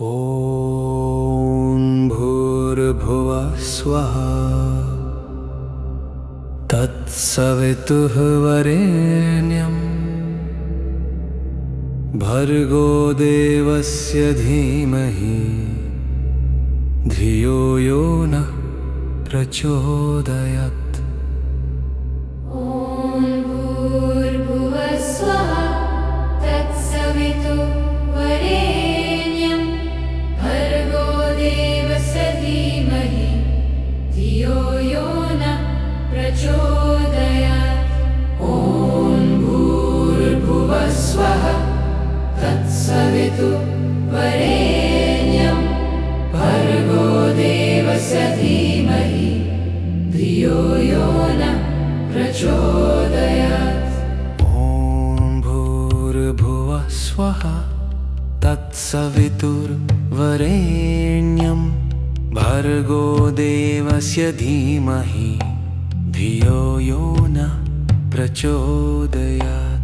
ॐ भूर्भुवः स्वः तत्सवितुर्वरेण्यं भर्गो देवस्य धीमहि धियो यो नः प्रचोदयात्। वरेण्यं भर्गो देवस्य धीमहि धियो यो नः प्रचोदयात्। ॐ भूर्भुवः स्वः तत्सवितुर्वरेण्यं भर्गो देवस्य धीमहि धियो यो नः प्रचोदयात्।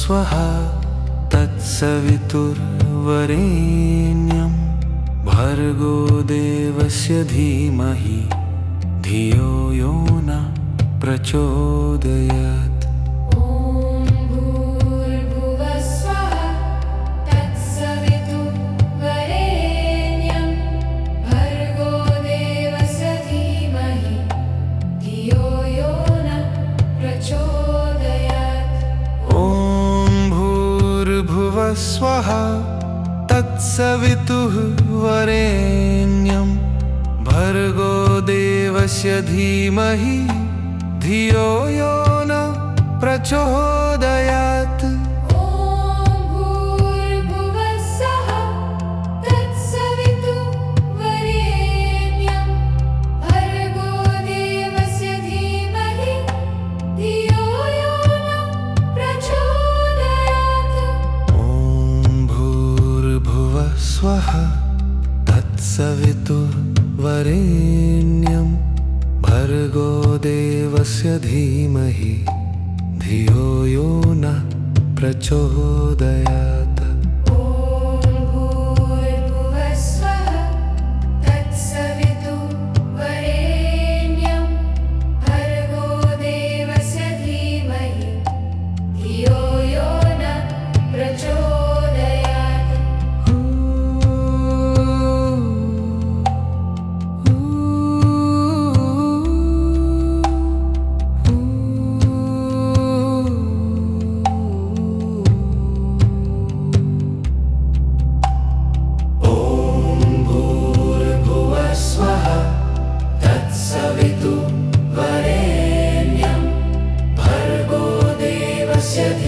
स्वः तत्सवितुर्वरेण्यं भर्गो देवस्य धीमहि धियो यो नः प्रचोदयात्। स्वः तत्सवितुर्वरेण्यं भर्गो देवस्य धीमहि धियो यो नः प्रचोदयात्। स्वः तत्सवितुर्वरेण्यं भर्गो देवस्य धीमहि धियो यो नः प्रचोदयात्।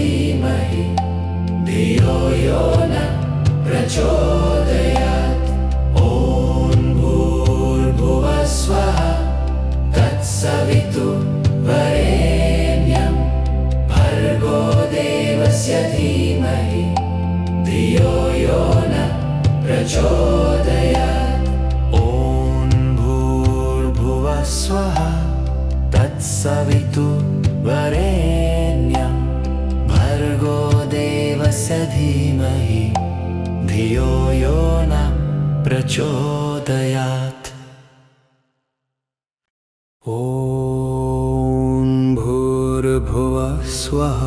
धीमहि धियो यो नः प्रचोदयात्। ॐ भूर्भुवः स्वः तत्सवितुर्वरेण्यं भर्गो देवस्य धीमहि धियो यो नः प्रचोदयात्। ॐ भूर्भुवः स्वः तत्सवितुर्वरेण्यं भर्गो देवस्य धीमहि धियो यो नः प्रचोदयात्। ॐ भूर्भुवः स्वः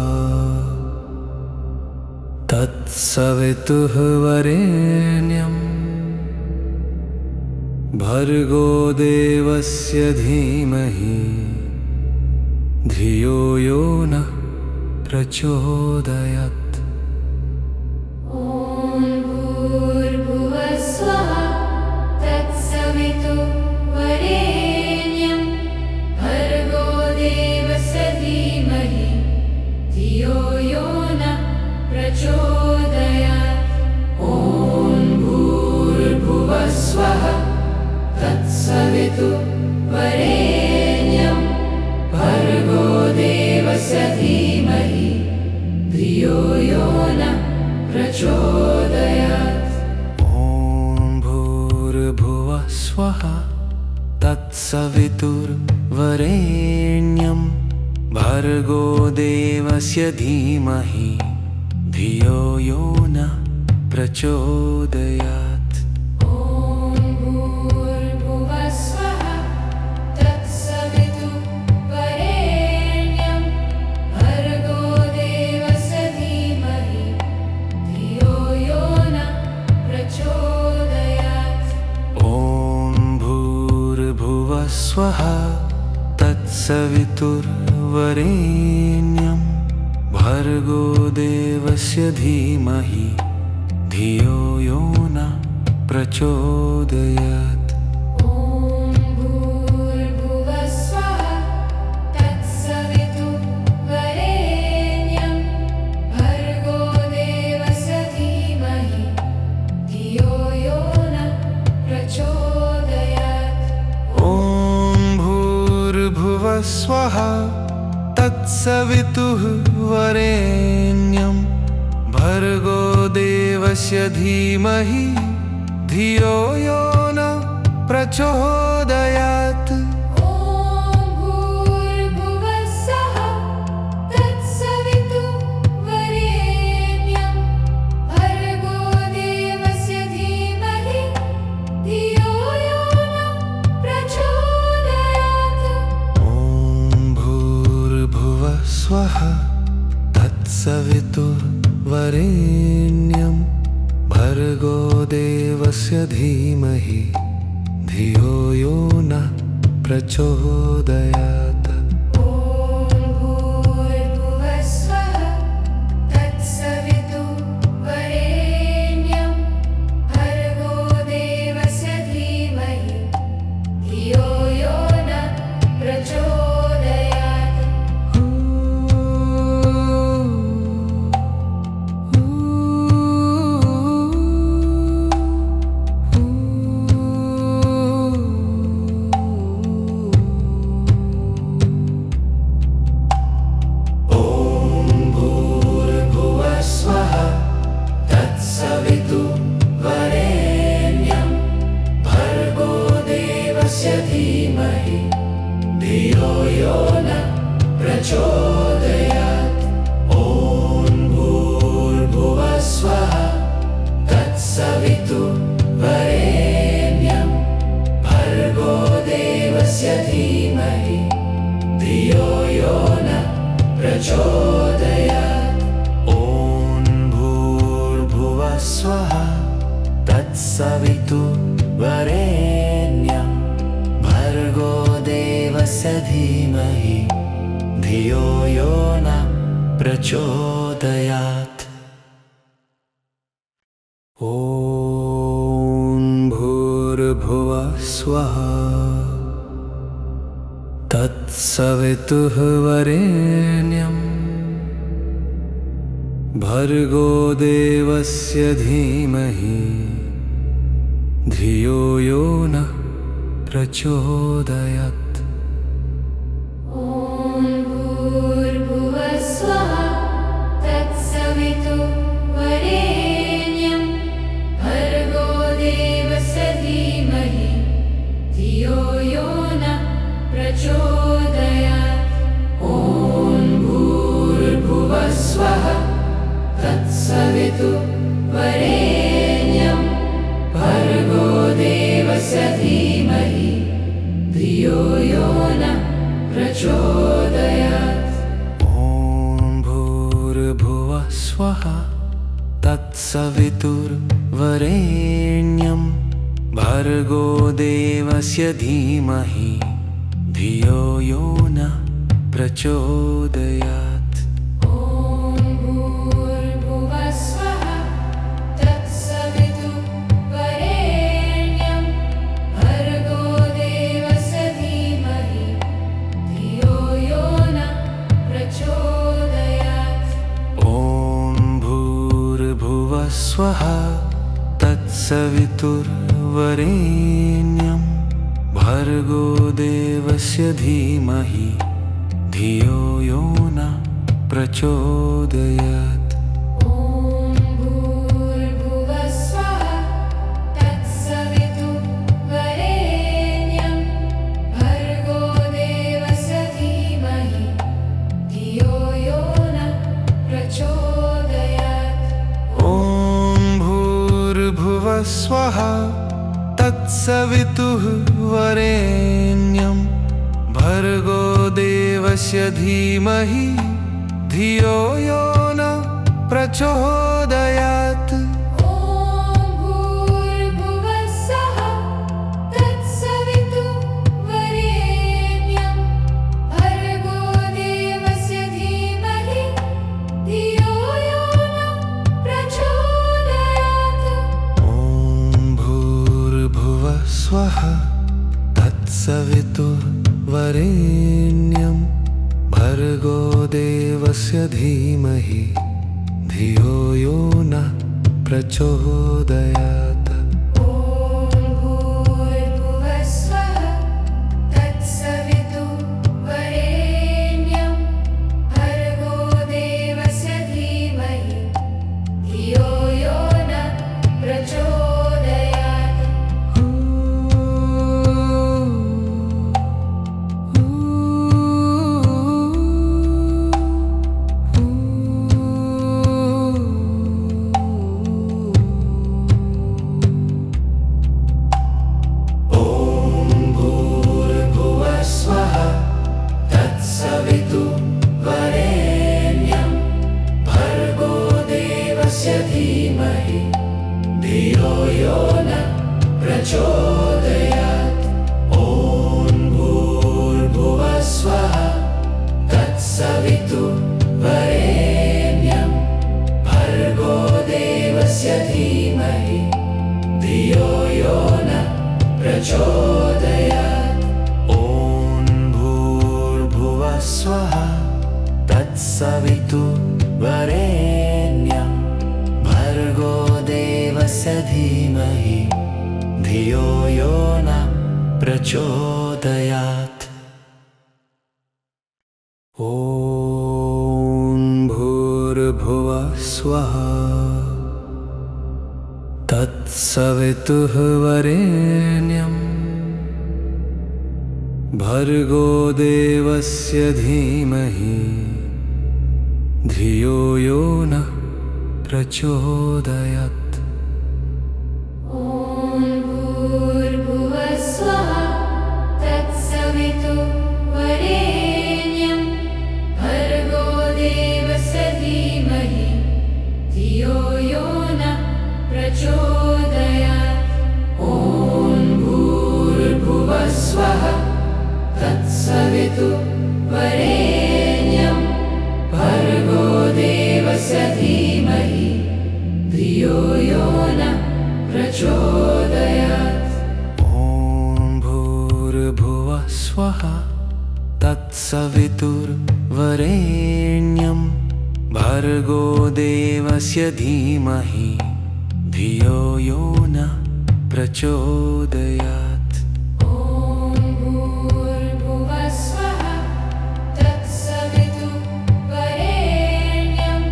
तत्सवितुर्वरेण्यं भर्गो देवस्य धीमहि धियो यो नः प्रचोदयात्। वरेण्यं भर्गो देवस्य धीमहि धियो यो यो न प्रचोदयात्। ॐ भूर्भुवः स्वः तत्सवितुर्वरेण्यं भर्गो देवस्य धीमहि धियो यो न प्रचोदयात्। ॐ भूर्भुवः स्वः तत्सवितुर्वरेण्यं भर्गो देवस्य धीमहि धियो यो न प्रचोदयात्। ॐ भूर्भुवः स्वः तत्सवितुर्वरेण्यं भर्गो देवस्य धीमहि धियो यो न प्रचोदयात्। ॐ भूर्भुवः स्वः तत्सवितुर्वरेण्यं भर्गो देवस्य धीमहि धियो यो न प्रचोदयात्। ॐ भूर्भुवः स्वः तत्सवितुर्वरेण्यं भर्गो देवस्य धीमहि धियो यो न प्रचोदयात्। ॐ भूर्भुवः स्वः तत्सवितुर्वरेण्यं भर्गो देवस्य धीमहि धियो यो न प्रचोदयात्। ॐ भूर्भुवः स्वः तत्सवितुर्वरेण्यं भर्गो देवस्य धीमहि धियो यो न प्रचोदयात्। ॐ भूर्भुवः स्वः तत्सवितुर्वरेण्यं भर्गो देवस्य धीमहि धियो यो न प्रचोदयात्। सवितुर्वरेण्यं भर्गो देवस्य धीमहि धियो यो न प्रचोदयात्। ॐ भूर्भुवः स्वः तत्सवितुर्वरेण्यं भर्गो देवस्य धीमहि धियो यो न प्रचोदयात्। ॐ भूर्भुवः स्वः तत्सवितुर्वरेण्यं भर्गो देवस्य धीमहि धियो यो न प्रचोदयात्। ॐ भूर्भुवः स्वः तत्सवितुर्वरेण्यं भर्गो देवस्य धीमहि धियो यो न प्रचोदयात्। ॐ भूर्भुवः स्वः तत्सवितुर्वरेण्यं भर्गो देवस्य धीमहि धियो यो न प्रचोदयात्। ॐ भूर्भुवः स्वः तत्सवितुर्वरेण्यं भर्गो देवस्य धीमहि धियो यो न प्रचोदयात्। ॐ भूर्भुवः स्वः तत्सवितुर्वरेण्यं भर्गो देवस्य धीमहि धियो यो न प्रचोदयात्। ॐ भूर्भुवः स्वः तत्सवितुर्वरेण्यं भर्गो देवस्य धीमहि धियो यो न प्रचोदयात्। ॐ भूर्भुवः स्वः तत्सवितुर्वरेण्यं भर्गो देवस्य धीमहि धियो यो न प्रचोदयात्। ॐ भूर्भुवस्वः तत्सवितुः वरेण्यं भर्गो देवस्य धीमहि धियो यो न प्रचोदयात्। ॐ भूर्भुवस्सुः तत्सवितुर्वरेण्यं भर्गो देवस्य धीमहि धियो यो न प्रचोदयात्। ॐ भूर्भुवस्वः तत्सवितुर्वरेण्यं भर्गो देवस्य धीमहि धियो यो न प्रचोदयात्। ॐ भूर्भुवस्सुः तत्सवितुर्वरेण्यं भर्गो देवस्य धीमहि धियो यो न प्रचोदयात्। तत्सवितुर्वरेण्यं भर्गो देवस्य धीमहि धियो यो न प्रचोदयात्। ॐ भूर्भुवस्वः तत्सवितुर्वरेण्यं भर्गो देवस्य धीमहि धियो यो न प्रचोदयात्। ॐ भूर्भुवस्वः तत्सवितुर्वरेण्यं भर्गो देवस्य धीमहि धियो यो न प्रचोदयात्। ॐ भूर्भुवस्वः तत्सवितुर्वरेण्यं भर्गो देवस्य धीमहि धियो यो न प्रचोदयात्। ॐ भूर्भुवस्सुः तत्सवितुर्वरेण्यं भर्गो देवस्य धीमहि धियो यो न प्रचोदयात्। ॐ भूर्भुवस्वः तत्सवितुर्वरेण्यं भर्गो देवस्य धीमहि धियो यो न प्रचोदयात्। ॐ भूर्भुवस्वः तत्सवितुर्वरेण्यं भर्गो देवस्य धीमहि धियो यो न प्रचोदयात्। ॐ भूर्भुवस्वः तत्सवितुर्वरेण्यं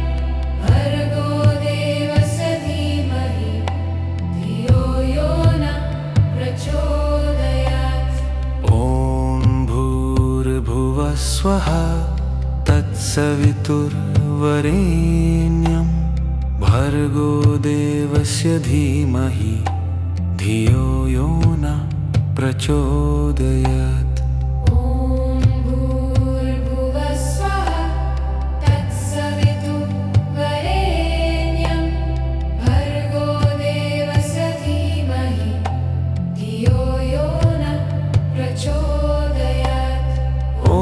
भर्गो देवस्य धीमहि धियो यो न प्रचोदयात्। ॐ भूर्भुवस्वः तत्सवितुर्वरेण्यं भर्गो देवस्य धीमहि धियो यो न प्रचोदयात्। ॐ भूर्भुवस्वः तत्सवितुर्वरेण्यं भर्गो देवस्य धीमहि धियो यो न प्रचोदयात्। ॐ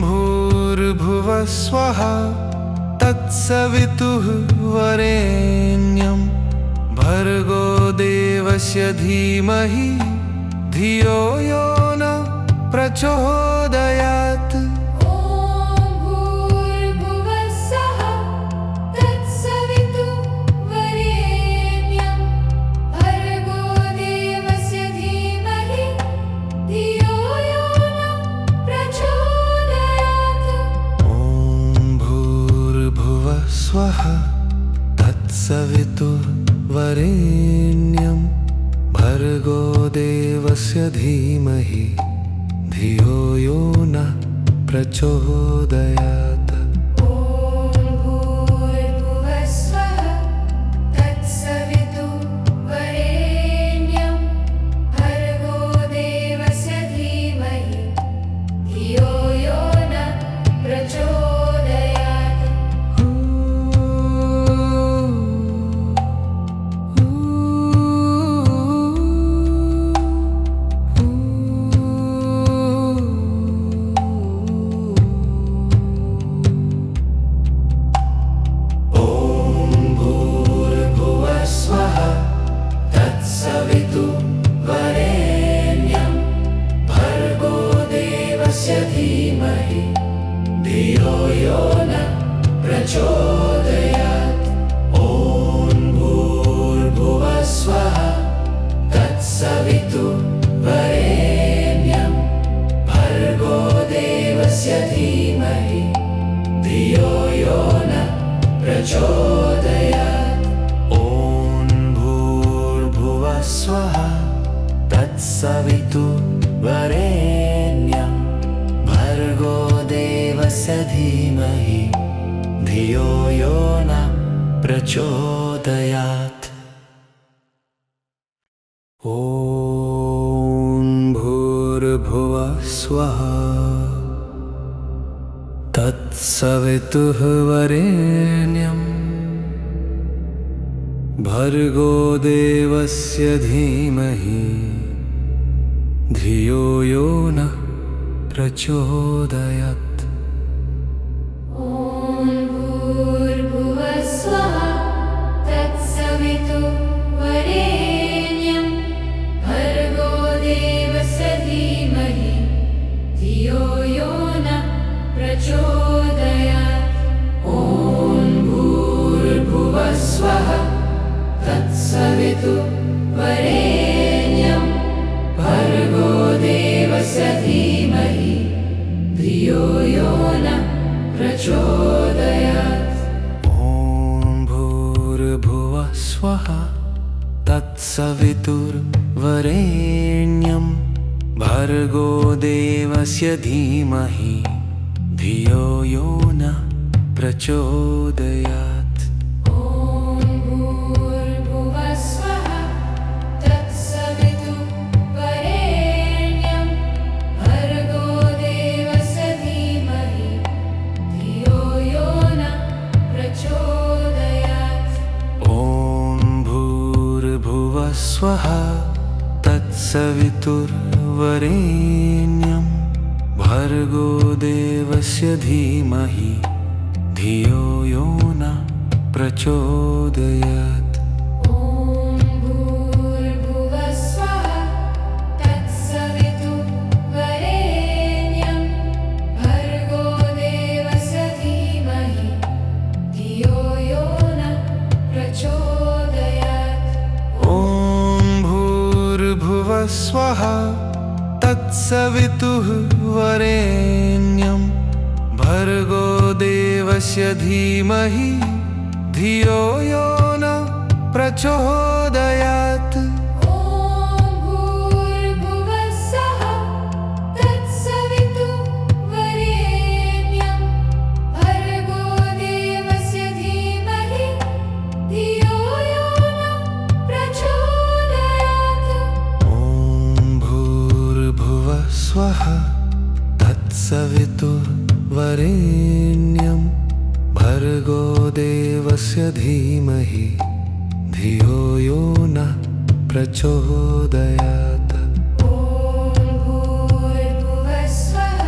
भूर्भुवस्वः तत्सवितुर्वरेण्यं भर्गो देवस्य धीमहि धियो यो न प्रचोदयात्। ॐ भूर्भुवस्सुः तत्सवितुर्वरेण्यं भर्गो देवस्य धीमहि धियो यो न प्रचोदयात्। ॐ भूर्भुवस्वः तत्सवितुर्वरेण्यं भर्गो देवस्य धीमहि धियो यो न प्रचोदयात्। ॐ भूर्भुवस्वः तत्सवितुर्वरेण्यं प्रचोदयात् ॐ भूर्भुवः स्वः तत्सवितुर्वरेण्यं भर्गो देवस्य धीमहि धियो यो नः प्रचोदयात् ॐ भूर्भुवः स्वः तत्सवितुर्वरेण्यं भर्गो देवस्य धीमहि धियो यो नः प्रचोदयात् ॐ भूर्भुवः स्वः तत्सवितुर्वरेण्यं भर्गो देवस्य धीमहि धियो यो नः प्रचोदयात् ॐ भूर्भुवः स्वः तत्सवितुर्वरेण्यं भर्गो देवस्य धीमहि धियो यो नः प्रचोदयात् ॐ भूर्भुवः स्वः तत्सवितुर्वरेण्यं भर्गो देवस्य धीमहि धियो यो नः प्रचोदयात् ॐ भूर्भुवः स्वः तत्सवितुर्वरेण्यं भर्गो देवस्य धीमहि धियो यो नः प्रचोदयात् ॐ भूर्भुवः स्वः तत्सवितुर्वरेण्यं भर्गो देवस्य धीमहि धियो यो नः प्रचोदयात् ॐ भूर्भुवः स्वः तत्सवितुर्वरेण्यं भर्गो देवस्य धीमहि धियो यो नः प्रचोदयात् ॐ भूर्भुवः स्वः तत्सवितुर्वरेण्यं भर्गो देवस्य धीमहि धियो यो नः प्रचोदयात् ॐ भूर्भुवः स्वः तत्सवितुर्वरेण्यं भर्गो देवस्य धीमहि धियो यो नः प्रचोदयात् ॐ भूर्भुवः स्वः तत्सवितुर्वरेण्यं भर्गो देवस्य धीमहि धियो यो नः प्रचोदयात् ॐ भूर्भुवः स्वः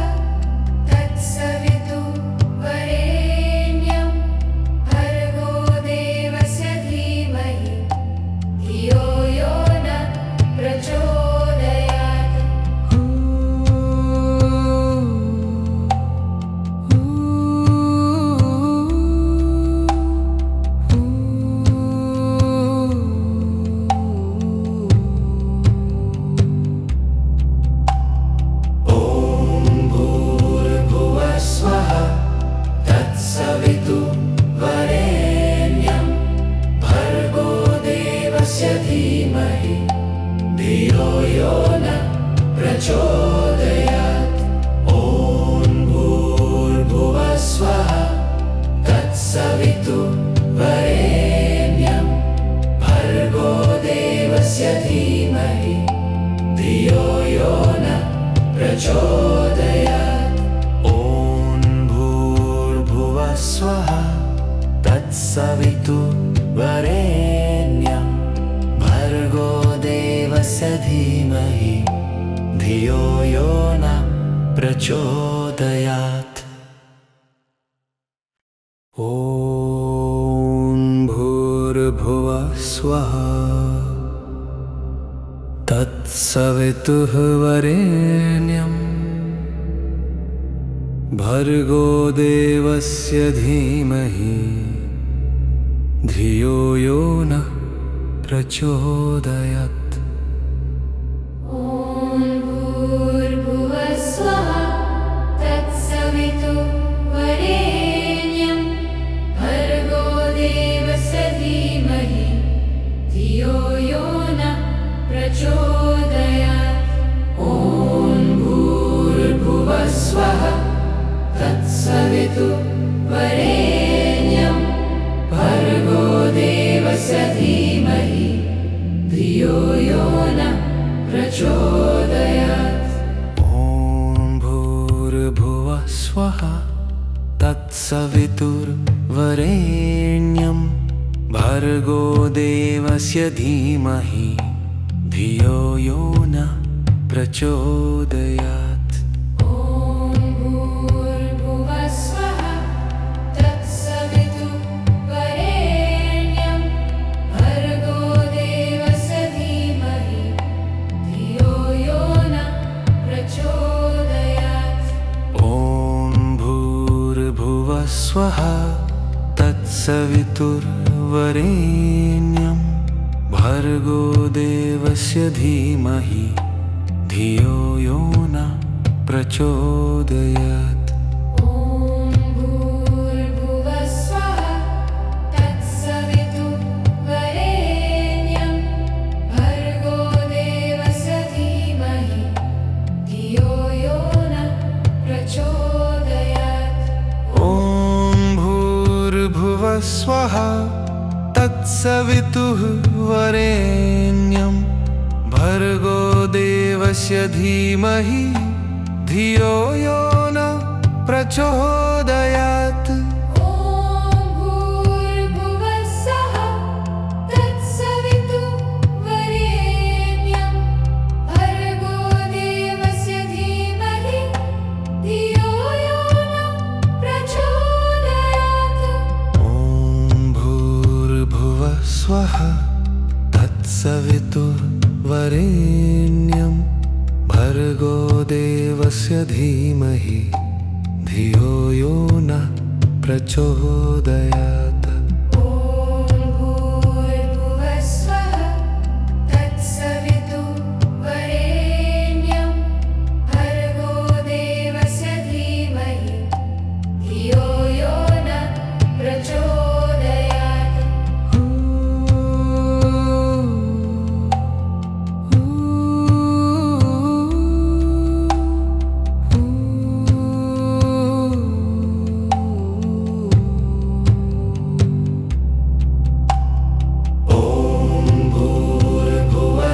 तत्सवितुर्वरेण्यं भर्गो देवस्य धीमहि धियो यो नः प्रचोदयात् सवितुर्वरेण्यं भर्गो देवस्य धीमहि धियो यो नः प्रचोदयात् ॐ भूर्भुवः स्वः तत्सवितुर्वरेण्यं भर्गो देवस्य धीमहि धियो यो नः प्रचोदयात् ॐ भूर्भुवः स्वः तत्सवितुर्वरेण्यं भर्गो देवस्य धीमहि धियो यो नः प्रचोदयात् ॐ भूर्भुवः स्वः तत्सवितुर्वरेण्यं भर्गो देवस्य धीमहि धियो यो नः प्रचोदयात् ॐ भूर्भुवः स्वः तत्सवितुर्वरेण्यं भर्गो देवस्य धीमहि धियो यो नः प्रचोदयात्। ॐ भूर्भुवः स्वः तत्सवितुर्वरेण्यं भर्गो देवस्य धीमहि धियो यो नः प्रचोदयात्। ॐ भूर्भुवः स्वः तत्सवितुर्वरेण्यं भर्गो देवस्य धीमहि धियो यो नः प्रचोदयात्। ॐ भूर्भुवः स्वः तत्सवितुर्वरेण्यं भर्गो देवस्य धीमहि धियो यो नः प्रचोदयात्। ॐ भूर्भुवः स्वः तत्सवितुर्वरेण्यं भर्गो देवस्य धीमहि धियो यो नः प्रचोदयात्। ॐ भूर्भुवः स्वः तत्सवितुर्वरेण्यं भर्गो देवस्य धीमहि धियो यो नः प्रचोदयात्। ॐ भूर्भुवः स्वः तत्सवितुर्वरेण्यं भर्गो देवस्य धीमहि धियो यो नः प्रचोदयात्। ॐ भूर्भुवः स्वः तत्सवितुर्वरेण्यं भर्गो देवस्य धीमहि धियो यो नः प्रचोदयात्। ॐ भूर्भुवः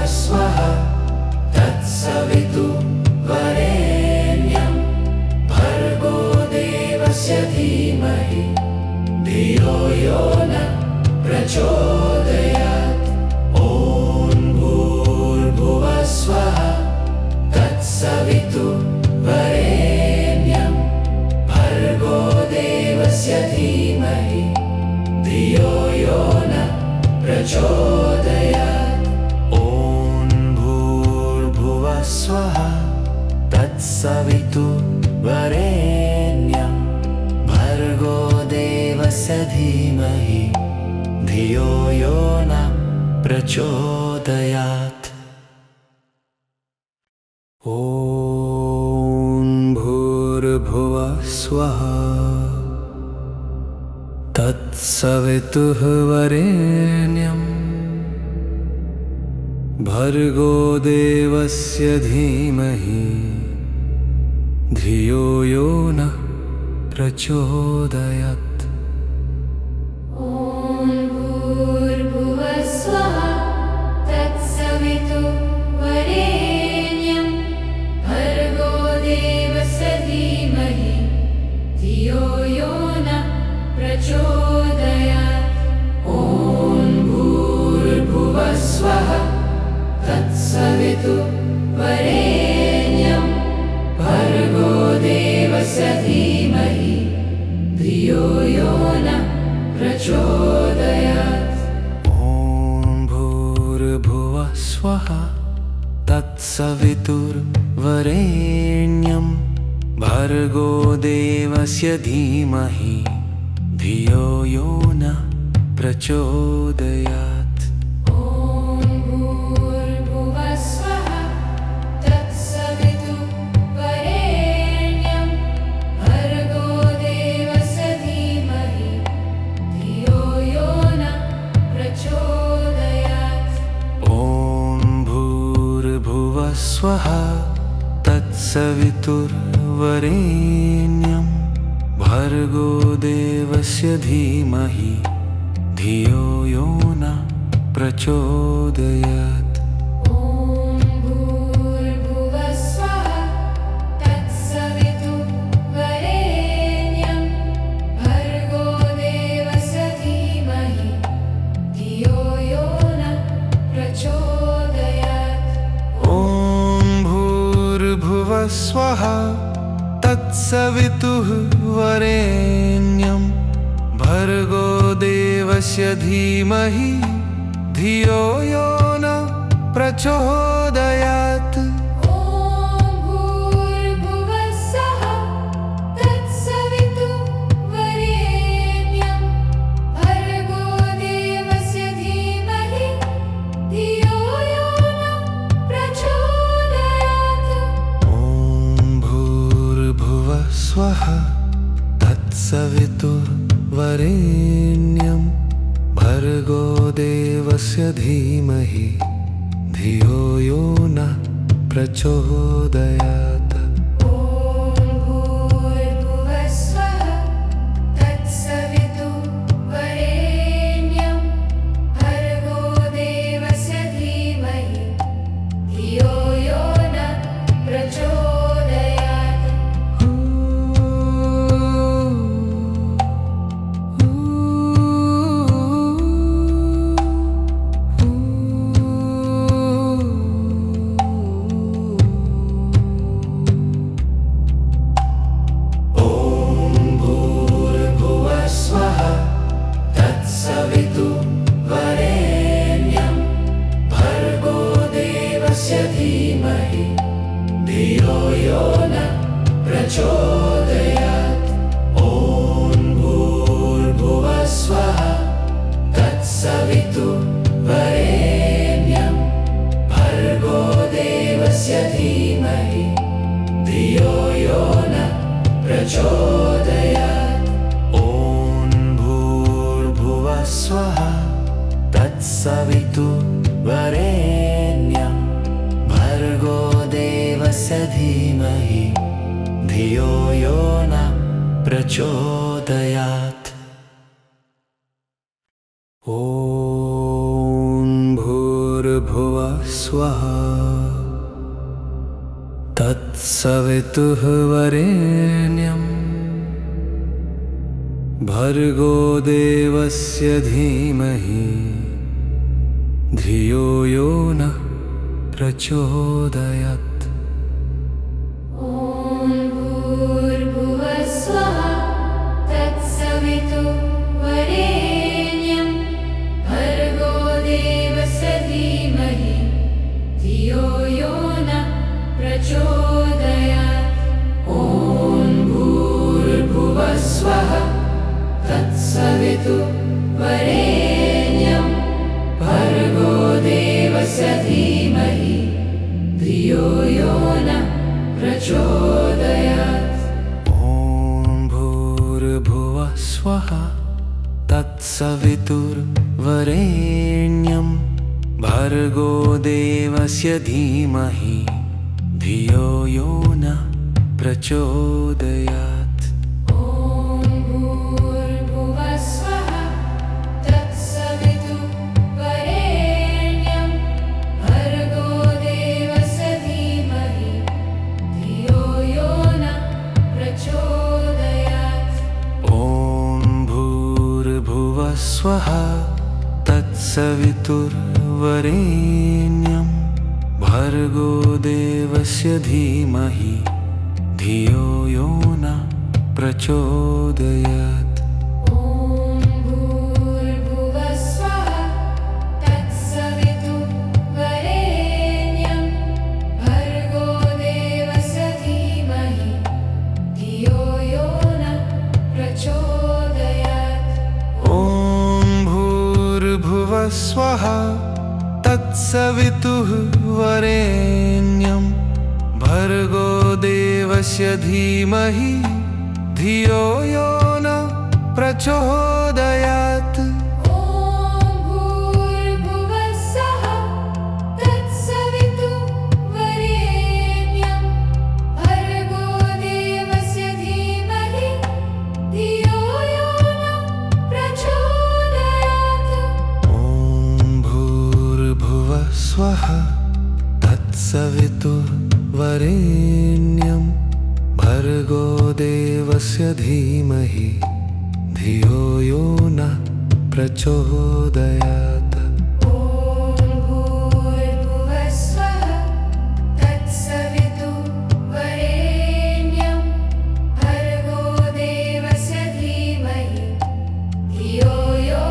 स्वः तत्सवितुर्वरेण्यं भर्गो देवस्य धीमहि धियो यो नः प्रचोदयात्। तत्सवितुर्वरेण्यं भर्गो देवस्य धीमहि धियो यो नः प्रचोदयात्। ॐ भूर्भुवः स्वः तत्सवितुर्वरेण्यं भर्गो देवस्य धीमहि धियो यो नः प्रचोदयात्। ॐ भूर्भुवः स्वः तत्सवितुर्वरेण्यं भर्गो देवस्य धीमहि धियो यो नः प्रचोदयात्। ॐ भूर्भुवः स्वः तत्सवितुर्वरेण्यं भर्गो देवस्य धीमहि धियो यो नः प्रचोदयात्। ॐ भूर्भुवः स्वः तत्सवितुर्वरेण्यं भर्गो देवस्य धीमहि धियो यो नः प्रचोदयात्। ॐ भूर्भुवः स्वः तत्सवितुर्वरेण्यं भर्गो देवस्य धीमहि धियो यो नः प्रचोदयात्। ॐ भूर्भुवः स्वः तत्सवितुर्वरेण्यं भर्गो देवस्य धीमहि धियो यो नः प्रचोदयात्। ॐ भूर्भुवः स्वः तत्सवितुर्वरेण्यं भर्गो देवस्य धीमहि धियो यो नः प्रचोदयात्। ॐ भूर्भुवः स्वः तत्सवितुर्वरेण्यं भर्गो देवस्य धीमहि धियो यो नः प्रचोदयात्। ॐ भूर्भुवः स्वः तत्सवितुर्वरेण्यं भर्गो देवस्य धीमहि धियो यो नः प्रचोदयात्। ॐ भूर्भुवः स्वः तत्सवितुः वरेण्यं भर्गो देवस्य धीमहि धियो यो नः प्रचोदयात्। ॐ भूर्भुवः स्वः तत्सवितुर्वरेण्यं भर्गो देवस्य धीमहि धियो यो नः प्रचोदयात्। ॐ भूर्भुवः स्वः तत्सवितुर्वरेण्यं भर्गो देवस्य धीमहि धियो यो नः प्रचोदयात्। ॐ भूर्भुवः स्वः तत्सवितुर्वरेण्यं भर्गो देवस्य धीमहि धियो यो नः प्रचोदयात्। सवितुर्वरेण्यं भर्गो देवस्य धीमहि धियो यो नः प्रचोदयात्। ॐ भूर्भुवः स्वः तत्सवितुर्वरेण्यं भर्गो देवस्य धीमहि धियो यो नः प्रचोदयात्। ॐ भूर्भुवः स्वः तत्सवितुर्वरेण्यं भर्गो देवस्य धीमहि धियो यो नः प्रचोदयात्। ॐ भूर्भुवः स्वः तत्सवितुर्वरेण्यं भर्गो देवस्य धीमहि धियो यो नः प्रचोदयात्। ॐ भूर्भुवः स्वः तत्सवितुर्वरेण्यं भर्गो देवस्य धीमहि धियो यो नः प्रचोदयात्। ॐ भूर्भुवः स्वः तत्सवितुर्वरेण्यं भर्गो देवस्य धीमहि धियो यो नः प्रचोदयात्। ॐ भूर्भुवः स्वः तत्सवितुर्वरेण्यं भर्गो देवस्य धीमहि धियो यो नः प्रचोदयात्। ॐ भूर्भुवः स्वः तत्सवितुर्वरेण्यं भर्गो देवस्य धीमहि धियो यो नः प्रचोदयात्। ॐ भूर्भुवः स्वः तत्सवितुर्वरेण्यं भर्गो देवस्य धीमहि धियो यो नः प्रचोदयात्। ॐ भूर्भुवः स्वः तत्सवितुर्वरेण्यं भर्गो देवस्य धीमहि धियो यो नः प्रचोदयात्। ॐ भूर्भुवः स्वः तत्सवितुर्वरेण्यं भर्गो देवस्य धीमहि धियो यो नः प्रचोदयात्। ॐ भूर्भुवः स्वः तत्सवितुर्वरेण्यं भर्गो देवस्य धीमहि धियो यो नः प्रचोदयात्। ॐ स्वः तत्सवितुर्वरेण्यं भर्गो देवस्य धीमहि धियो यो नः प्रचोदयात्। ॐ भूर्भुवस्वः तत्सवितुर्वरेण्यं भर्गो देवस्य धीमहि धियो यो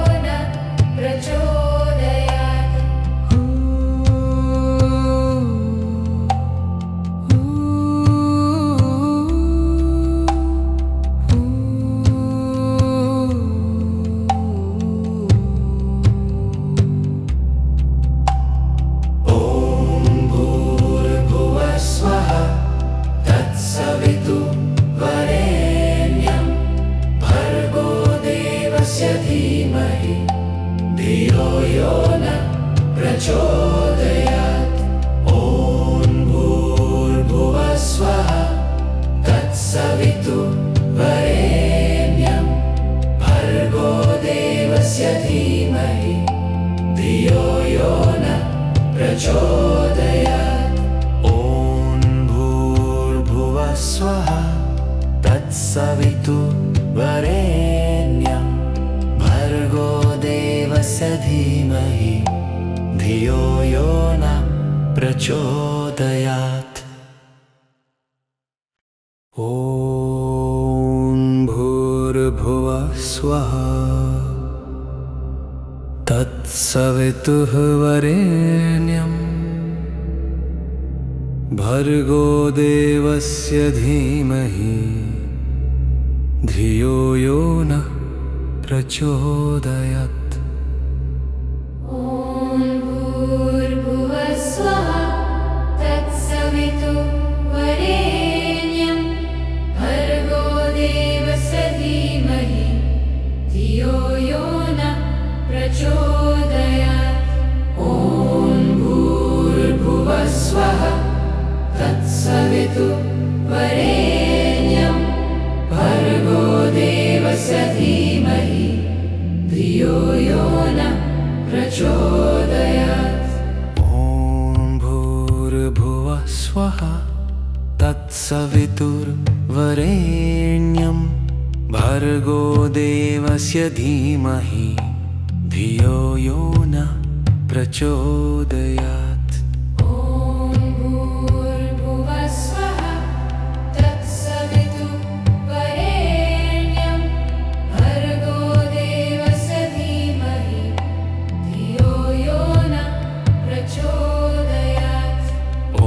नः प्रचोदयात्। ॐ भूर्भुवः स्वः तत्सवितुर्वरेण्यं भर्गो देवस्य धीमहि धियो यो नः प्रचोदयात्। ॐ भूर्भुवः स्वः तत्सवितुर्वरेण्यं भर्गो देवस्य धीमहि धियो यो नः प्रचोदयात्। ॐ भूर्भुवः स्वः तत्सवितुर्वरेण्यं भर्गो देवस्य धीमहि धियो यो नः प्रचोदयात्। ॐ भूर्भुवः स्वः तत्सवितुर्वरेण्यं भर्गो देवस्य धीमहि धियो यो नः प्रचोदयात्। ॐ भूर्भुवः स्वः तत्सवितुर्वरेण्यं भर्गो देवस्य धीमहि धियो यो नः प्रचोदयात्। ॐ भूर्भुवः स्वः तत्सवितुर्वरेण्यं भर्गो देवस्य धीमहि धियो यो नः प्रचोदयात्। ॐ भूर्भुवः स्वः तत्सवितुर्वरेण्यं भर्गो देवस्य धीमहि धियो यो नः प्रचोदयात्। ॐ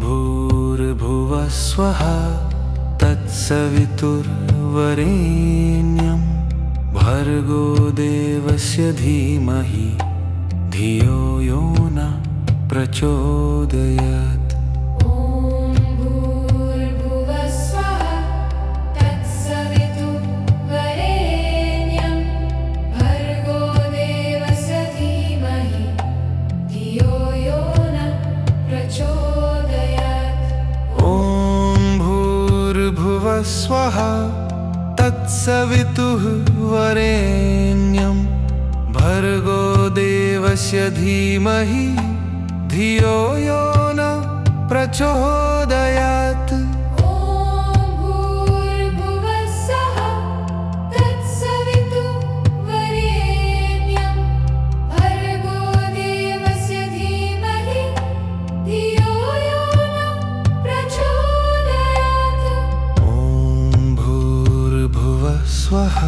भूर्भुवः स्वः तत्सवितुर्वरेण्यं भर्गो देवस्य धीमहि धियो यो नः प्रचोदयात्। ॐ भूर्भुवः स्वः तत्सवितुर्वरेण्यं भर्गो देवस्य धीमहि धियो यो नः प्रचोदयात्। ॐ भूर्भुवः स्वः तत्सवितुर्वरेण्यं भर्गो देवस्य धीमहि धियो यो नः प्रचोदयात्। ॐ भूर्भुवः स्वः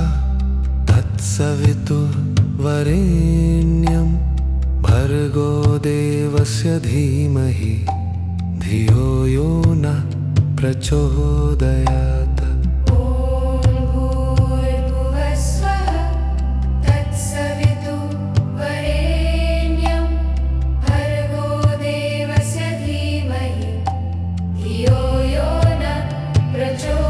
तत्सवितुर्वरेण्यं भर्गो देवस्य धीमहि धियो यो नः प्रचोदयात्। ॐ भूर्भुवः स्वः तत्सवितुर्वरेण्यं भर्गो देवस्य धीमहि धियो यो नः प्रचोदयात्।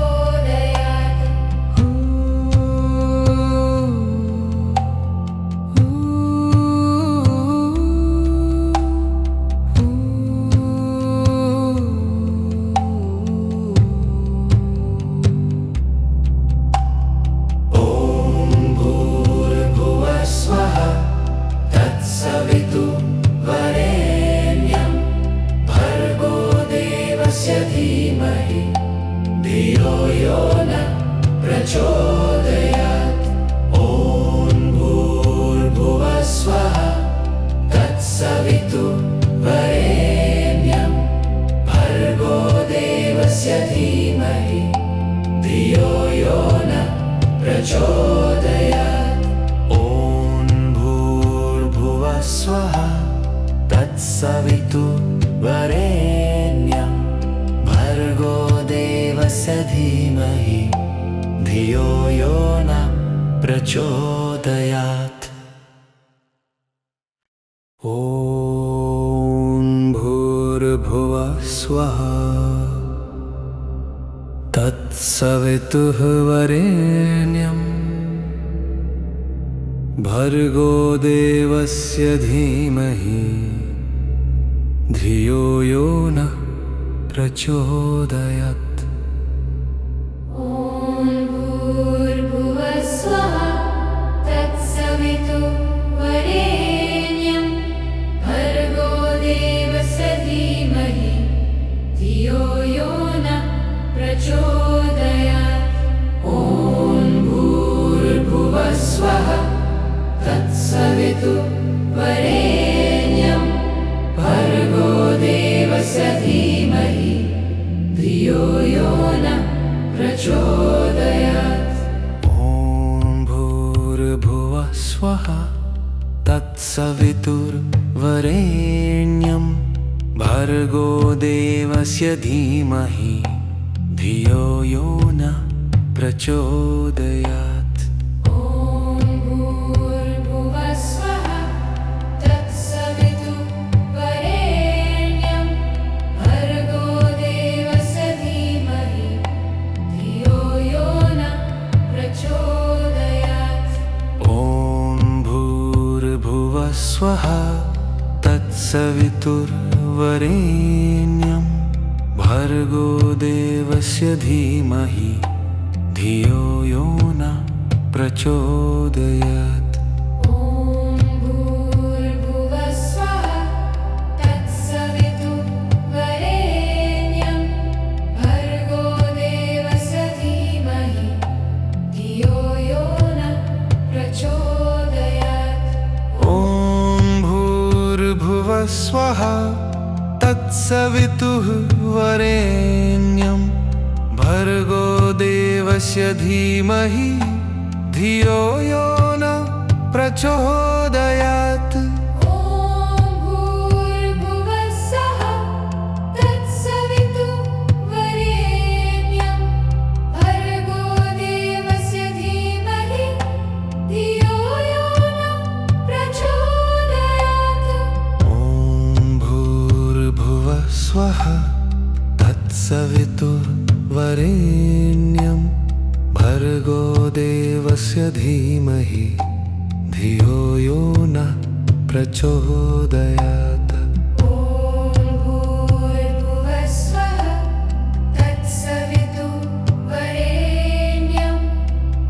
स्वः तत्सवितुर्वरेण्यं भर्गो देवस्य धीमहि धियो यो न प्रचोदयात्। ॐ भूर्भुवः स्वः तत्सवितुर्वरेण्यं भर्गो देवस्य धीमहि धियो यो नः प्रचोदयात्। ॐ भूर्भुवः स्वः तत्सवितुर्वरेण्यं भर्गो देवस्य धीमहि धियो यो नः प्रचोदयात्। ॐ भूर्भुवः स्वः तत्सवितुर्वरेण्यं भर्गो देवस्य धीमहि धियो यो नः प्रचोदयात्। ॐ भूर्भुवः स्वः तत्सवितुर्वरेण्यं भर्गो देवस्य धीमहि धियो यो नः प्रचोदयात्। ॐ भूर्भुवः स्वः तत्सवितुर्वरेण्यं भर्गो देवस्य धीमहि धियो यो नः प्रचोदयात्। ॐ भूर्भुवः स्वः तत्सवितुर्वरेण्यं भर्गो देवस्य धीमहि धियो यो नः प्रचोदयात्। ॐ भूर्भुवः स्वः तत्सवितुर्वरेण्यं भर्गो देवस्य धीमहि धियो यो नः प्रचोदयात्। ॐ भूर्भुवः स्वः तत्सवितुर्वरेण्यं भर्गो देवस्य धीमहि धियो यो नः प्रचोदयात्। ॐ भूर्भुवः स्वः तत्सवितुर्वरेण्यं भर्गो देवस्य धीमहि धियो यो नः प्रचोदयात्। ॐ भूर्भुवः स्वः तत्सवितुर्वरेण्यं भर्गो देवस्य धीमहि धियो यो नः प्रचोदयात्। ॐ भूर्भुवः स्वः तत्सवितुर्वरेण्यं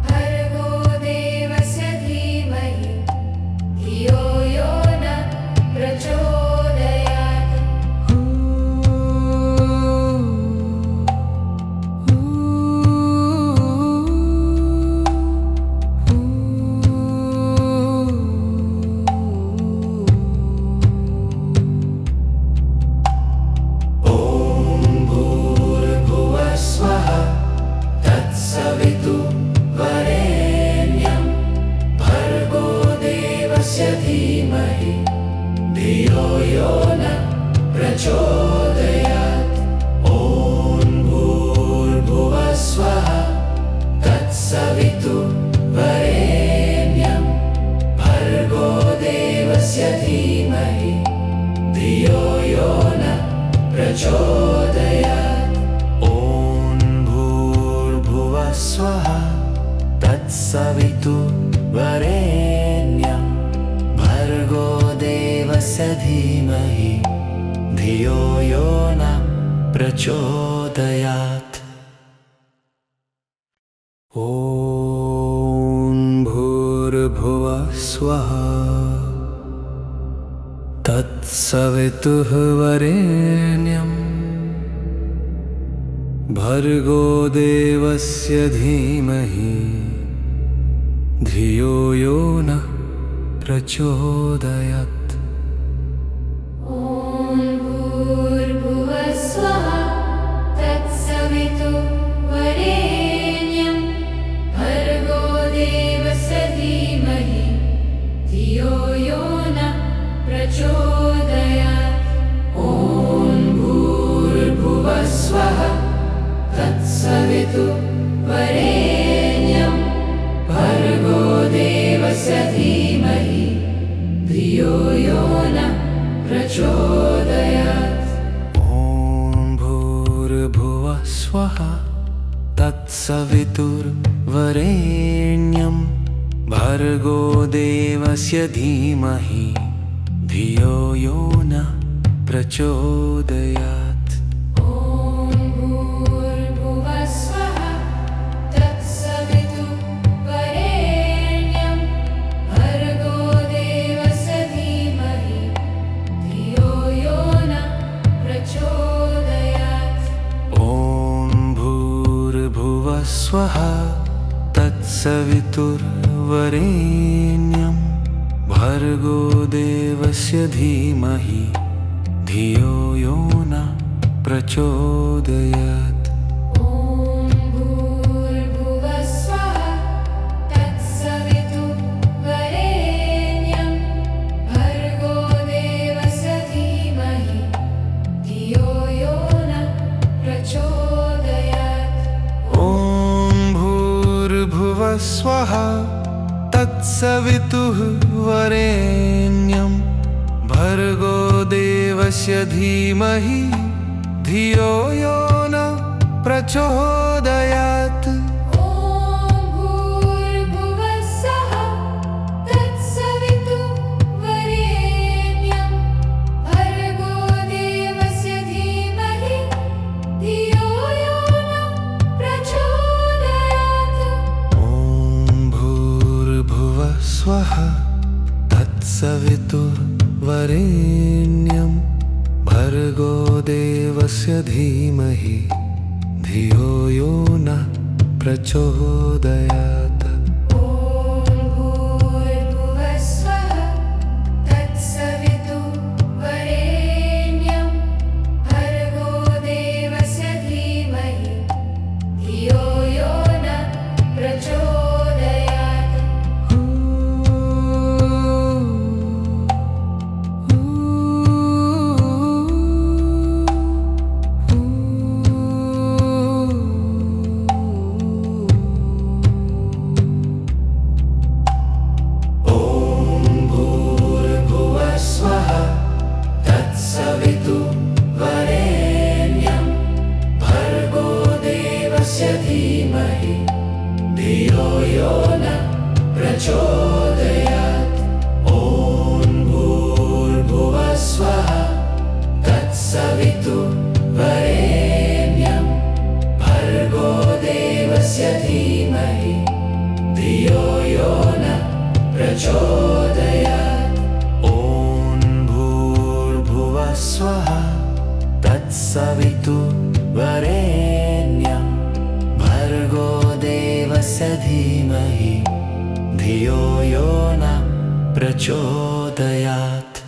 भर्गो देवस्य धीमहि धियो यो नः प्रचोदयात्। तत्सवितुर्वरेण्यं भर्गो देवस्य धीमहि धियो यो नः प्रचोदयात्। ॐ भूर्भुवः स्वः तत्सवितुर्वरेण्यं भर्गो देवस्य धीमहि धियो यो नः प्रचोदयात्। ॐ भूर्भुवः स्वः तत्सवितुर्वरेण्यं भर्गो देवस्य धीमहि धियो यो नः प्रचोदयात्। ॐ भूर्भुवः स्वः तत्सवितुर्वरेण्यं भर्गो देवस्य धीमहि धियो यो नः प्रचोदयात्। ॐ भूर्भुवः स्वः तत्सवितुर्वरेण्यं भर्गो देवस्य धीमहि धियो यो नः प्रचोदयात् ॐ भूर्भुवः स्वः तत्सवितुर्वरेण्यं भर्गो देवस्य धीमहि धियो यो नः प्रचोदयात् ॐ भूर्भुवः स्वः तत्सवितुर्वरेण्यं भर्गो देवस्य धीमहि धियो यो नः प्रचोदयात् ॐ भूर्भुवः स्वः तत्सवितुर्वरेण्यं भर्गो देवस्य धीमहि धियो यो नः प्रचोदयात् ॐ भूर्भुवः स्वः तत्सवितुर्वरेण्यं भर्गो देवस्य धीमहि धियो यो नः प्रचोदयात् ॐ भूर्भुवः स्वः तत्सवितुर्वरेण्यं भर्गो देवस्य धीमहि धियो यो नः प्रचोदयात् ॐ भूर्भुवः स्वः तत्सवितुर्वरेण्यं भर्गो देवस्य धीमहि धियो यो नः प्रचोदयात् ॐ भूर्भुवः स्वः तत्सवितुर्वरेण्यं भर्गो देवस्य धीमहि धियो यो नः प्रचोदयात् ॐ भूर्भुवः स्वः तत्सवितुर्वरेण्यं भर्गो देवस्य धीमहि धियो यो नः प्रचोदयात् ॐ भूर्भुवः स्वः तत्सवितुर्वरेण्यं भर्गो देवस्य धीमहि धियो यो नः प्रचोदयात् तत्सवितुर्वरेण्यं भर्गो देवस्य धीमहि धियो यो नः प्रचोदयात् ॐ भूर्भुवः स्वः तत्सवितुर्वरेण्यं भर्गो देवस्य धीमहि धियो यो नः प्रचोदयात् ॐ भूर्भुवः स्वः तत्सवितुर्वरेण्यं भर्गो देवस्य धीमहि धियो यो नः प्रचोदयात्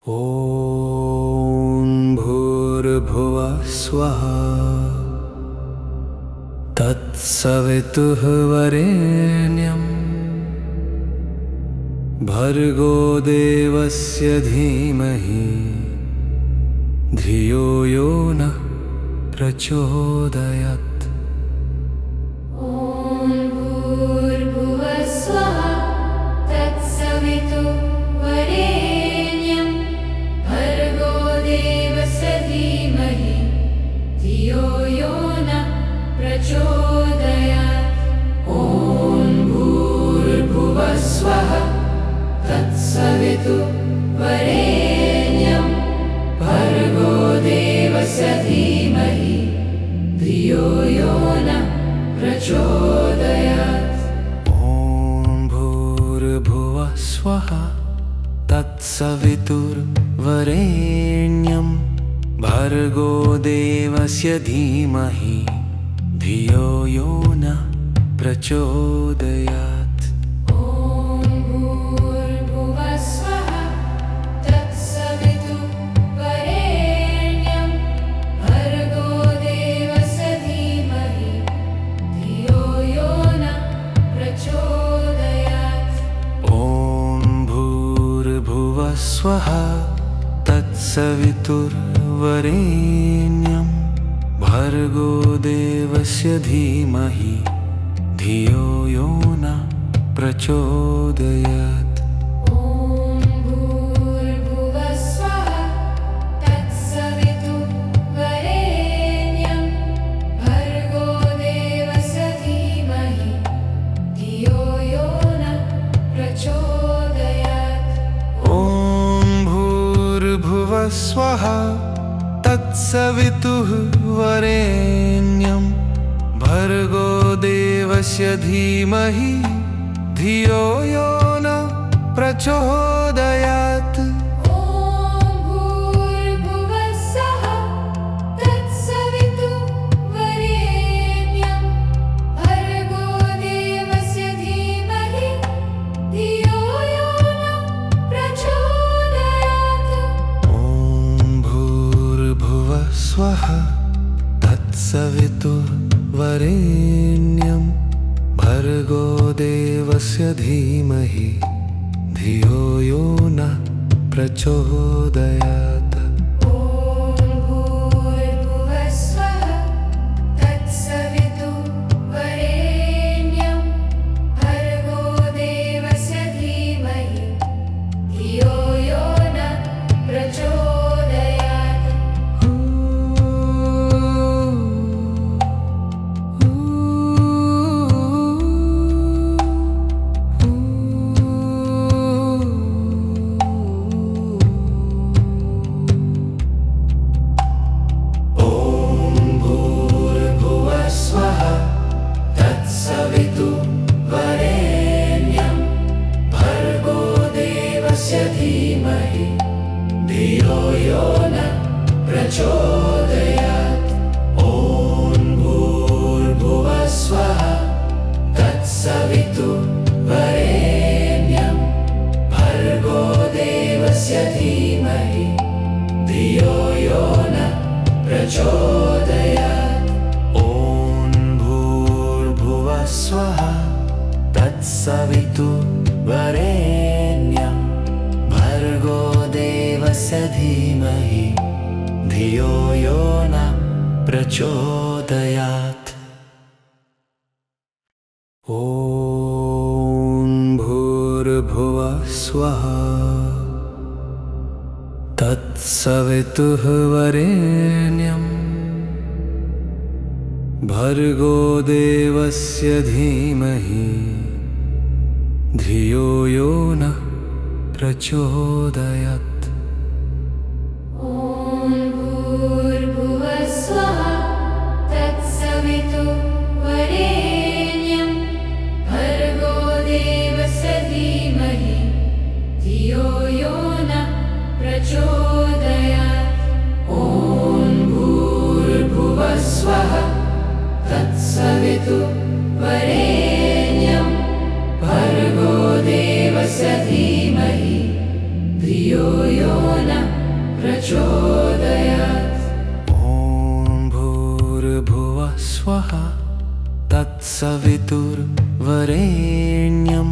ॐ भूर्भुवः स्वः तत्सवितुर्वरेण्यं भर्गो देवस्य धीमहि धियो यो नः प्रचोदयात् ॐ भूर्भुवः स्वः तत्सवितुर्वरेण्यं भर्गो देवस्य धीमहि धियो यो नः प्रचोदयात् ॐ भूर्भुवः स्वः तत्सवितुर्वरेण्यं भर्गो देवस्य धीमहि धियो यो नः प्रचोदयात् ॐ भूर्भुवः स्वः तत्सवितुर्वरेण्यं भर्गो देवस्य धीमहि धियो यो नः प्रचोदयात् ॐ भूर्भुवः स्वः तत्सवितुर्वरेण्यं भर्गो देवस्य धीमहि धियो यो नः प्रचोदयात् ॐ स्वः तत्सवितुर्वरेण्यं भर्गो देवस्य धीमहि धियो यो न प्रचोदयात्। ॐ भूर्भुवः स्वः तत्सवितुर्वरेण्यं भर्गो देवस्य धीमहि धियो यो न प्रचोदयात्। ॐ भूर्भुवः स्वः तत्सवितुर्वरेण्यं भर्गो देवस्य धीमहि धियो यो न प्रचोदयात्। ॐ भूर्भुवः स्वः तत्सवितुर्वरेण्यं भर्गो देवस्य धीमहि धियो यो न प्रचोदयात्। ॐ भूर्भुवः स्वः तत्सवितुर्वरेण्यं भर्गो देवस्य धीमहि धियो यो न प्रचोदयात्। ॐ भूर्भुवः स्वः तत्सवितुर्वरेण्यं भर्गो देवस्य धीमहि धियो यो न प्रचोदयात्। सवितुर्वरेण्यं भर्गो देवस्य धीमहि धियो यो न प्रचोदयात्। ॐ भूर्भुवः स्वः तत्सवितुर्वरेण्यं भर्गो देवस्य धीमहि धियो यो न प्रचोदयात्। ॐ भूर्भुवः स्वः तत्सवितुर्वरेण्यं भर्गो देवस्य धीमहि धियो यो न प्रचोदयात्। ॐ भूर्भुवः स्वः तत्सवितुर्वरेण्यं भर्गो देवस्य धीमहि धियो यो न प्रचोदयात्। ॐ भूर्भुवः स्वः तत्सवितुर्वरेण्यं भर्गो देवस्य धीमहि धियो यो न प्रचोदयात्। ॐ भूर्भुवः स्वः तत्सवितुर्वरेण्यं भर्गो देवस्य धीमहि धियो यो न प्रचोदयात्। ॐ भूर्भुवः स्वः तत्सवितुर्वरेण्यं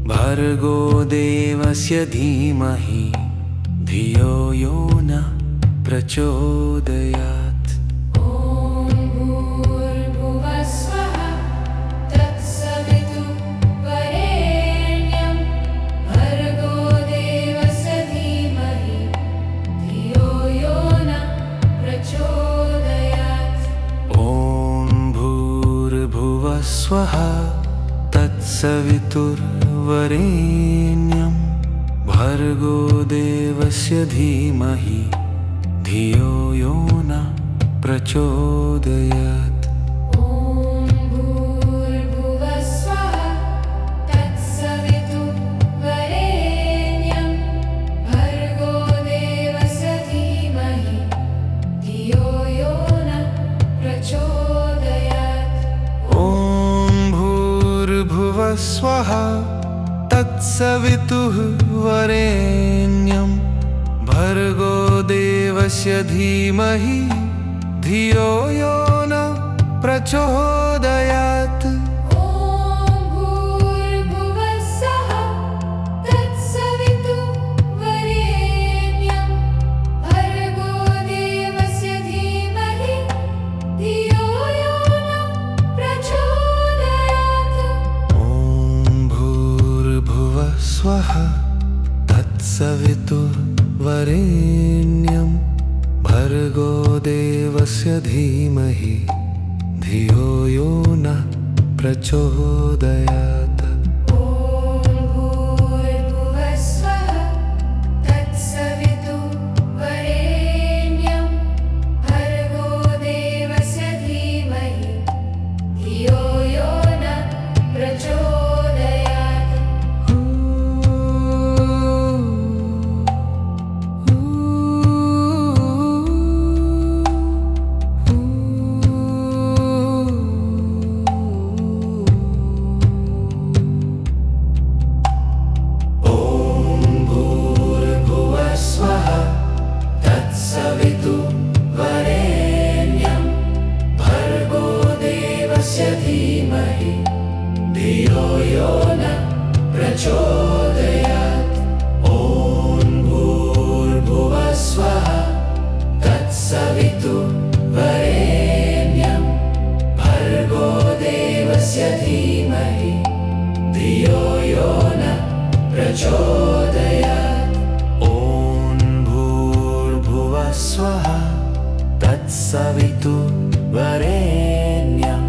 भर्गो देवस्य धीमहि धियो यो न प्रचोदयात्। ॐ भूर्भुवः स्वः तत्सवितुर्वरेण्यं भर्गो देवस्य धीमहि धियो यो न प्रचोदयात्। ॐ भूर्भुवः स्वः तत्सवितुर्वरेण्यं भर्गो देवस्य धीमहि धियो यो न प्रचोदयात्। ॐ भूर्भुवः स्वः तत्सवितुर्वरेण्यं भर्गो देवस्य धीमहि धियो यो न प्रचोदयात्। ॐ भूर्भुवः स्वः तत्सवितुर्वरेण्यं भर्गो देवस्य धीमहि धियो यो न प्रचोदयात्। ॐ भूर्भुवः स्वः तत्सवितुर्वरेण्यं स्वः तत्सवितुर्वरेण्यं भर्गो देवस्य धीमहि धियो यो न प्रचोदयात्। ॐ भूर्भुवस्वः तत्सवितुर्वरेण्यं भर्गो देवस्य धीमहि धियो यो न प्रचोदयात्। सवितुर्वरेण्यं भर्गो देवस्य धीमहि धियो यो न प्रचोदयात्। ॐ भूर्भुवः स्वः तत्सवितुर्वरेण्यं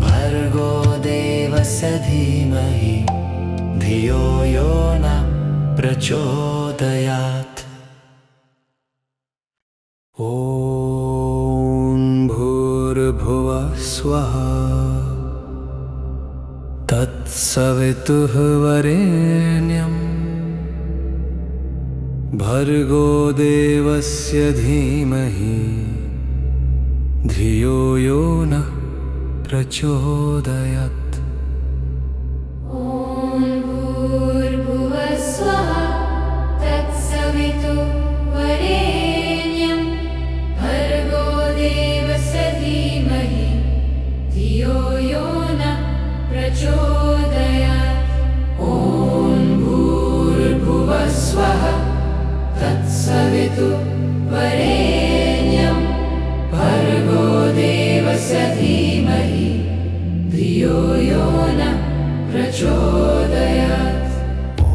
भर्गो देवस्य धीमहि धियो यो न प्रचोदयात्। स्वः तत्सवितुर्वरेण्यं भर्गो देवस्य धीमहि धियो यो न प्रचोदयात्। ॐ भूर्भुवः स्वः तत्सवितुर्वरेण्यं भर्गो देवस्य धीमहि धियो यो न प्रचोदयात्। ॐ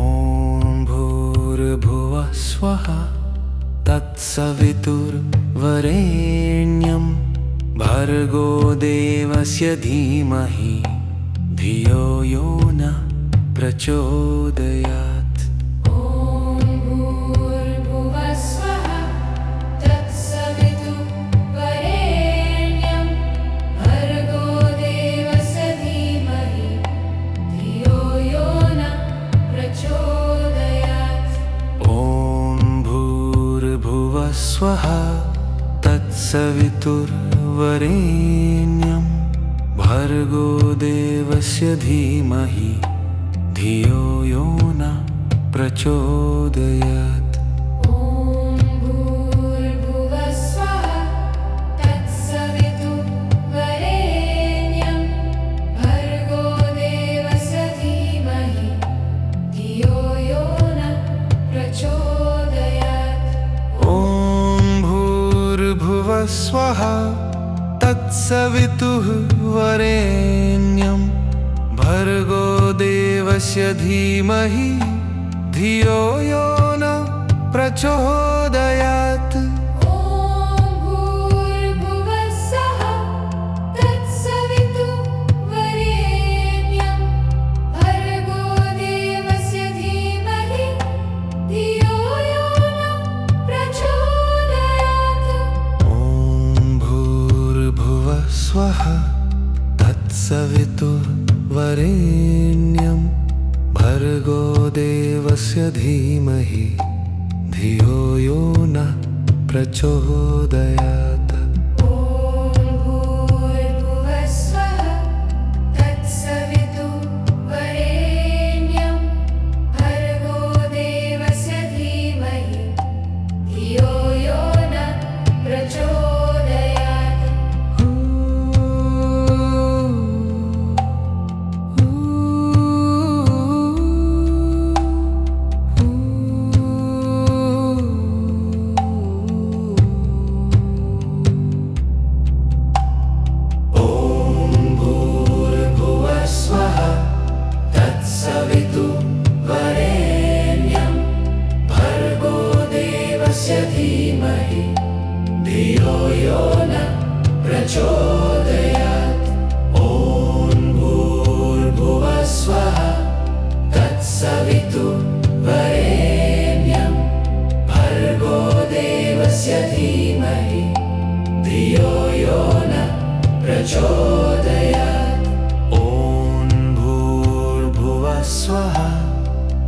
भूर्भुवः स्वः तत्सवितुर्वरेण्यं भर्गो देवस्य धीमहि धियो यो न प्रचोदयात्। ॐ भूर्भुवः स्वः तत्सवितुर्वरेण्यं भर्गो देवस्य धीमहि धियो यो न प्रचोदयात्। ॐ भूर्भुवः स्वः तत्सवितुर्वरेण्यं भर्गो देवस्य धीमहि धियो यो न प्रचोदयात्। स्वः तत्सवितुर्वरेण्यं भर्गो देवस्य धीमहि धियो यो न प्रचोदयात्। स्वः तत्सवितुर्वरेण्यं भर्गो देवस्य धीमहि धियो यो न प्रचोदयात्। स्वः तत्सवितुर्वरेण्यं भर्गो देवस्य धीमहि धियो यो न प्रचोदयात्। देवस्य धीमहि धियो यो न प्रचोदयात् ॐ भूर्भुवः स्वः तत्सवितुर्वरेण्यं भर्गो देवस्य धीमहि धियो यो न प्रचोदयात् ॐ भूर्भुवः स्वः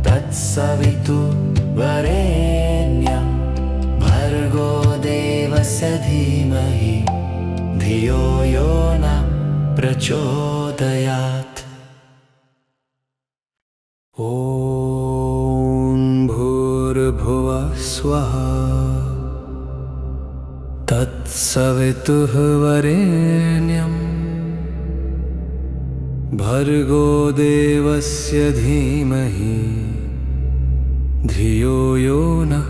तत्सवितुर्वरेण्यं भर्गो देवस्य धीमहि धियो यो न प्रचोदयात् ॐ भूर्भुवः स्वः तत्सवितुर्वरेण्यं भर्गो देवस्य धीमहि धियो यो नः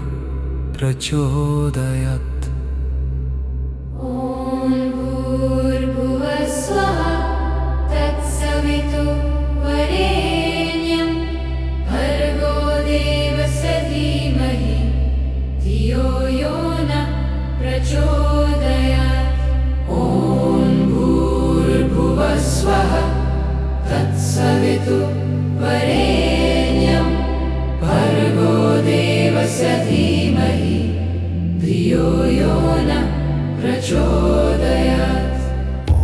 प्रचोदयात् ॐ भूर्भुवः स्वः तत्सवितुर्वरेण्यं भर्गो देवस्य धीमहि धियो यो न प्रचोदयात् ॐ भूर्भुवः स्वः तत्सवितुर्वरेण्यं भर्गो देवस्य धीमहि धियो यो न प्रचोदयात् ॐ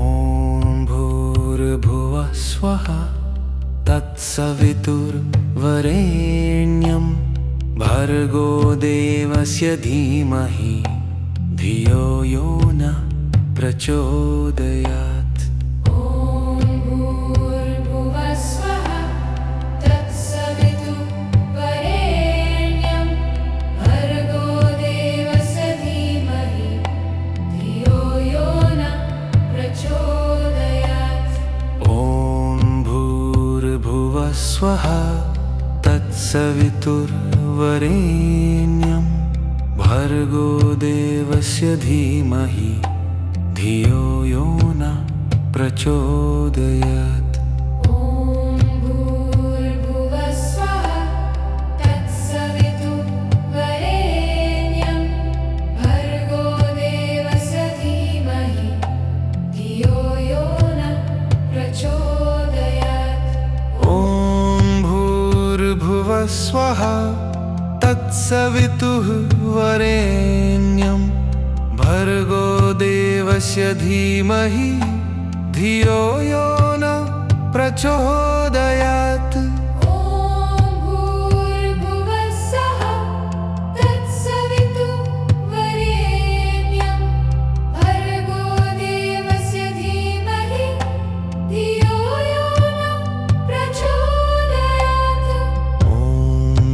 भूर्भुवः स्वः तत्सवितुर्वरेण्यं भर्गो देवस्य धीमहि धियो यो न प्रचोदयात् ॐ भूर्भुवः स्वः तत्सवितुर्वरेण्यं भर्गो देवस्य धीमहि धियो यो न प्रचोदयात् ॐ भूर्भुवः स्वः तत्सवितुर्वरेण्यं भर्गो देवस्य धीमहि धियो यो न प्रचोदयात् ॐ भूर्भुवः स्वः तत्सवितुर्वरेण्यं भर्गो देवस्य धीमहि धियो यो न प्रचोदयात् ॐ भूर्भुवः स्वः तत्सवितुर्वरेण्यं भर्गो देवस्य धीमहि धियो यो न प्रचोदयात् ॐ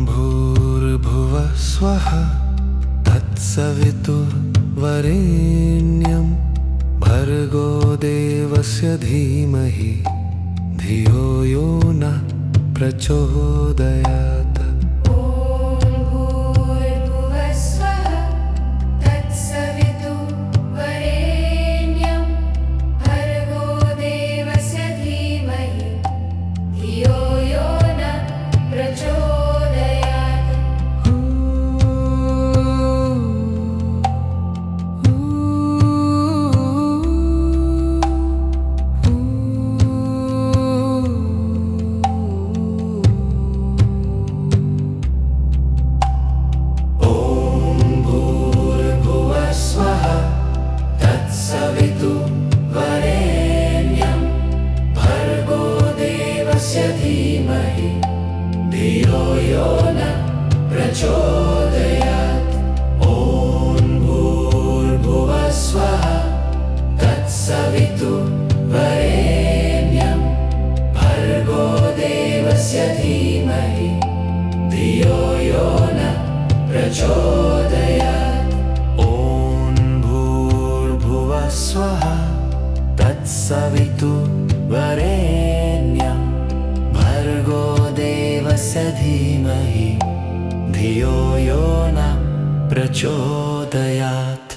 भूर्भुवः स्वः तत्सवितुर्वरेण्यं भर्गो देवस्य धीमहि धियो यो न प्रचोदयात् ॐ भूर्भुवः स्वः तत्सवितुर्वरेण्यं भर्गो देवस्य धीमहि धियो यो न प्रचोदयात् ॐ भूर्भुवः स्वः तत्सवितुर्वरेण्यं भर्गो देवस्य धीमहि धियो यो न प्रचोदयात् तत्सवितुर्वरेण्यं भर्गो देवस्य धीमहि धियो यो न प्रचोदयात्।